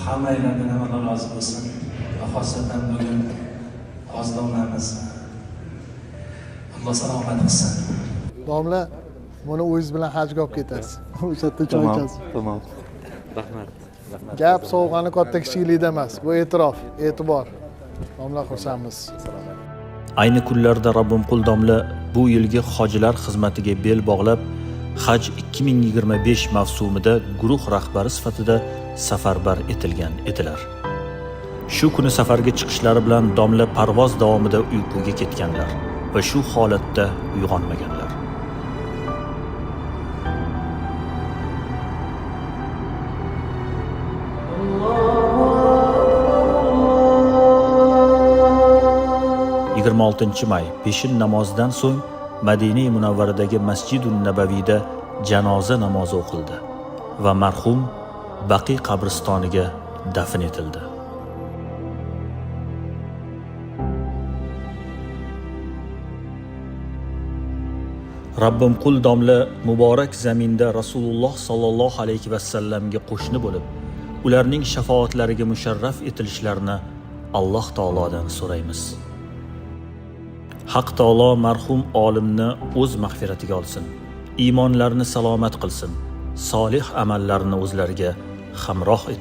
Hammanglardan ham Alloh rozi bo'lsin. Va xosatan bugun ozdonamiz. Alloh salomat qilsin. Domla, buni o'zingiz bilan hajga olib ketasiz. O'sha yerda choy ichasiz. Tamam. Rahmat. Gap sovg'ani katta kichiklikda emas. Bu e'tirof, e'tibor. Domla xursandmiz. Ayni kunlarda Rabbimqul domla bu yilgi hojilar xizmatiga bel bog'lab, Haj 2025 mavsumida guruh rahbari sifatida safarbar etilgan edilar. Shu kuni safarga chiqishlari bilan domla parvoz davomida uyquga ketganlar va shu holatda uyg'onmaganlar. May peshin namozidan so'ng Madina Munavvaradagi Masjidun Nabaviyda janoza namozi o'qildi va marhum Baqiy qabristoniga dafn etildi. Rabbimqul domla muborak zaminda Rasululloh sallallohu alayhi va sallamga qo'shni bo'lib, ularning shafaatlariga musharraf etilishlarini Alloh taolodan so'raymiz. Haq taolo marhum olimni o'z mag'firatiga olsin, iymonlarini salomat qilsin, solih amallarni o'zlariga hamroh etsin.